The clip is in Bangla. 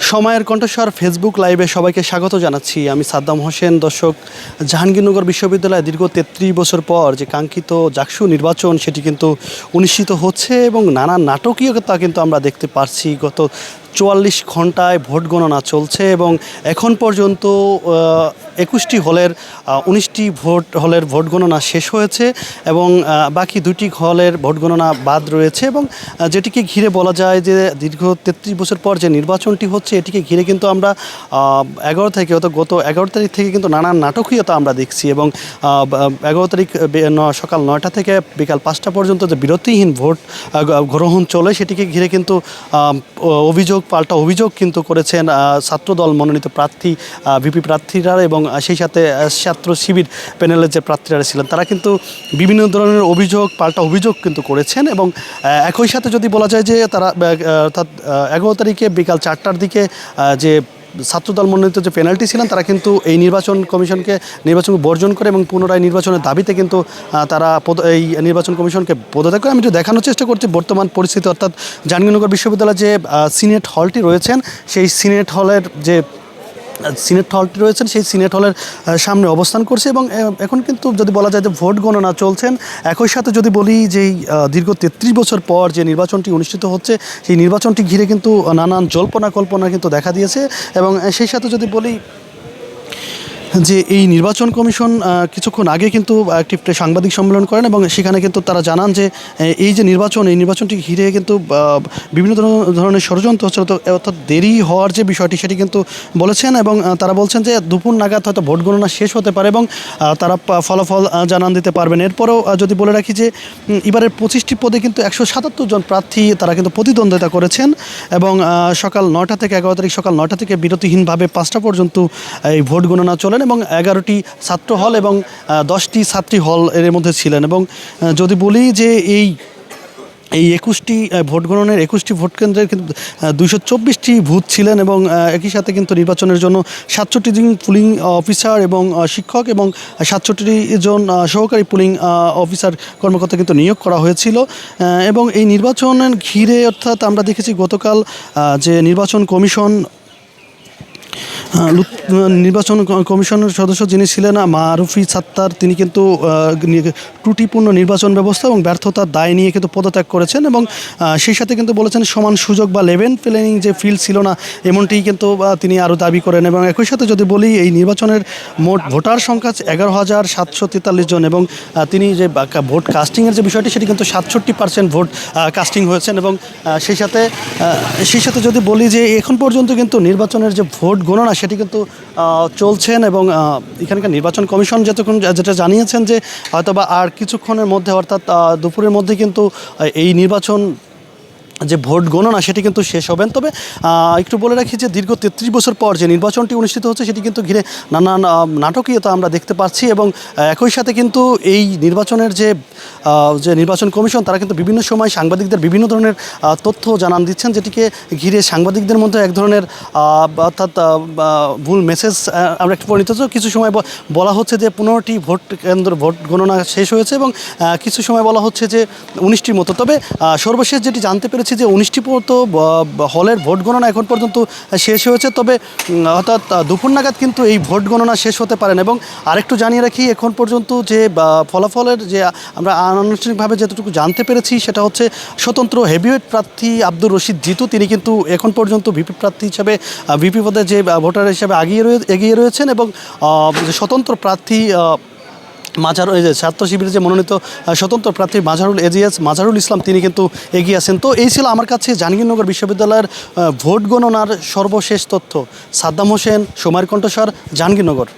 সময়ের কণ্ঠস্বর ফেসবুক লাইভে সবাইকে স্বাগত জানাচ্ছি। আমি সাদ্দাম হোসেন। দর্শক, জাহাঙ্গীরনগর বিশ্ববিদ্যালয়ে দীর্ঘ ৩৩ বছর পর যে কাঙ্ক্ষিত জাকসু নির্বাচন সেটি কিন্তু অনুষ্ঠিত হচ্ছে এবং নানা নাটকীয়তা কিন্তু আমরা দেখতে পারছি। গত ৪৪ ঘন্টায় ভোট গণনা চলছে এবং এখন পর্যন্ত ২১টি হলের ১৯টি হলের ভোট গণনা শেষ হয়েছে এবং বাকি ২টি হলের ভোট গণনা বাদ রয়েছে। এবং যেটিকে ঘিরে বলা যায় যে দীর্ঘ ৩৩ বছর পর যে নির্বাচনটি হচ্ছে এটিকে ঘিরে কিন্তু আমরা ১১ থেকে গত ১১ তারিখ থেকে কিন্তু নানান নাটকীয়তা আমরা দেখছি এবং ১১ তারিখ সকাল ৯টা থেকে বিকাল ৫টা পর্যন্ত যে বিরতিহীন ভোট গ্রহণ চলে সেটিকে ঘিরে কিন্তু পাল্টা অভিযোগ কিন্তু করেছেন ছাত্রদল মনোনীত প্রার্থী ভিপি প্রার্থীরা এবং সেই সাথে ছাত্র শিবির প্যানেলের যে প্রার্থীরা ছিলেন তারা কিন্তু বিভিন্ন ধরনের পাল্টা অভিযোগ কিন্তু করেছেন। এবং একই সাথে যদি বলা যায় যে তারা অর্থাৎ ১১ তারিখে বিকাল ৪টার দিকে যে ছাত্রদল মনোনীত যে পেনাল্টি ছিলেন তারা কিন্তু এই নির্বাচন কমিশনকে বর্জন করে এবং পুনরায় নির্বাচনের দাবিতে কিন্তু তারা এই নির্বাচন কমিশনকে পদত্যাগ করে। আমি একটু দেখানোর চেষ্টা করছি বর্তমান পরিস্থিতি, অর্থাৎ জাহাঙ্গীরনগর বিশ্ববিদ্যালয়ে যে সিনেট হলটি রয়েছেন সেই সিনেট হলটি রয়েছেন সেই সিনেট হলের সামনে অবস্থান করছে এবং এখন কিন্তু যদি বলা যায় যে ভোট গণনা চলছেন। একই সাথে যদি বলি যে দীর্ঘ ৩৩ বছর পর যে নির্বাচনটি অনুষ্ঠিত হচ্ছে সেই নির্বাচনটি ঘিরে কিন্তু নানান জল্পনা কল্পনা কিন্তু দেখা দিয়েছে। এবং সেই সাথে যদি বলি যে এই নির্বাচন কমিশন কিছুক্ষণ আগে কিন্তু একটি সাংবাদিক সম্মেলন করেন এবং সেখানে কিন্তু তারা জানান যে এই যে এই নির্বাচনটি ঘিরে কিন্তু বিভিন্ন ধরনের ষড়যন্ত্র হচ্ছে, অর্থাৎ দেরি হওয়ার যে বিষয়টি সেটি কিন্তু বলেছেন এবং তারা বলছেন যে দুপুর নাগাদ হয়তো ভোট গণনা শেষ হতে পারে এবং তারা ফলাফল জানান দিতে পারবেন। এরপরেও যদি বলে রাখি যে এবারের ২৫টি পদে কিন্তু ১৭৭ জন প্রার্থী তারা কিন্তু প্রতিদ্বন্দ্বিতা করেছেন এবং সকাল ৯টা থেকে ১১ তারিখ সকাল ৯টা থেকে বিরতিহীনভাবে ৫টা পর্যন্ত এই ভোট গণনা চলেন এবং ১১টি ছাত্র হল এবং 10টি ছাত্রী হল এর মধ্যে ছিলেন। এবং যদি বলি যে এই ২১টি ভোট গণনের ২১টি ভোট কেন্দ্রের কিন্তু ২২৪টি বুথ ছিলেন এবং একই সাথে কিন্তু নির্বাচনের জন্য ৬৭ জন পুলিং অফিসার এবং শিক্ষক এবং ৬৭ জন সহকারী পুলিং অফিসার কর্মকর্তা কিন্তু নিয়োগ করা হয়েছিল। এবং এই নির্বাচনের ঘিরে অর্থাৎ আমরা দেখেছি গতকাল যে নির্বাচন কমিশনের সদস্য যিনি ছিলেন মারুফি সাত্তার, তিনি কিন্তু ত্রুটিপূর্ণ নির্বাচন ব্যবস্থা এবং ব্যর্থতার দায় নিয়ে কিন্তু পদত্যাগ করেছেন এবং সেই সাথে কিন্তু বলেছেন সমান সুযোগ বা লেভেল প্লেয়িং যে ফিল্ড ছিল না এমনটিই কিন্তু তিনি আরও দাবি করেন। এবং একই সাথে যদি বলি এই নির্বাচনের মোট ভোটার সংখ্যা ১১,৭৪৩ জন এবং তিনি যে ভোট কাস্টিংয়ের যে বিষয়টি সেটি কিন্তু ৬৭% ভোট কাস্টিং হয়েছেন। এবং সেই সাথে যদি বলি যে এখন পর্যন্ত কিন্তু নির্বাচনের যে ভোট গণনা সেটি কিন্তু চলছেন এবং এখানকার নির্বাচন কমিশন যেটা জানিয়েছেন যে হয়তোবা আর কিছুক্ষণের মধ্যে অর্থাৎ দুপুরের মধ্যে কিন্তু এই নির্বাচন যে ভোট গণনা সেটি কিন্তু শেষ হবেন। তবে একটু বলে রাখি যে দীর্ঘ ৩৩ বছর পর যে নির্বাচনটি অনুষ্ঠিত হচ্ছে সেটি কিন্তু ঘিরে নানান নাটকীয়তা আমরা দেখতে পাচ্ছি এবং একই সাথে কিন্তু এই নির্বাচনের যে নির্বাচন কমিশন তারা কিন্তু বিভিন্ন সময় সাংবাদিকদের বিভিন্ন ধরনের তথ্য জানান দিচ্ছেন, যেটিকে ঘিরে সাংবাদিকদের মধ্যে এক ধরনের অর্থাৎ ভুল মেসেজ আমরা একটু পরিণত হচ্ছে। কিছু সময় বলা হচ্ছে যে 15টি ভোট গণনা শেষ হয়েছে এবং কিছু সময় বলা হচ্ছে যে 19টির মতো। তবে সর্বশেষ যেটি জানতে পেরেছি যে 19টি মতো হলের ভোট গণনা এখন পর্যন্ত শেষ হয়েছে। তবে অর্থাৎ দুপুর নাগাদ কিন্তু এই ভোট গণনা শেষ হতে পারেন। এবং আরেকটু জানিয়ে রাখি, এখন পর্যন্ত যে ফলাফলের যে আমরা আনুষ্ঠানিকভাবে যতটুকু জানতে পেরেছি সেটা হচ্ছে স্বতন্ত্র হেভিওয়েট প্রার্থী আব্দুর রশিদ জিতু, তিনি কিন্তু এখন পর্যন্ত ভিপি প্রার্থী হিসাবে ভিপি পদে যে ভোটার হিসাবে এগিয়ে রয়েছেন এবং স্বতন্ত্র প্রার্থী ছাত্র শিবিরের যে মনোনীত স্বতন্ত্র প্রার্থী মাজারুল ইসলাম তিনি কিন্তু এগিয়ে আছেন। তো এই ছিল আমার কাছে জাহাঙ্গীরনগর বিশ্ববিদ্যালয়ের ভোট গণনার সর্বশেষ তথ্য। সাদ্দাম হোসেন, সময়ের কণ্ঠস্বর, জাহাঙ্গীরনগর।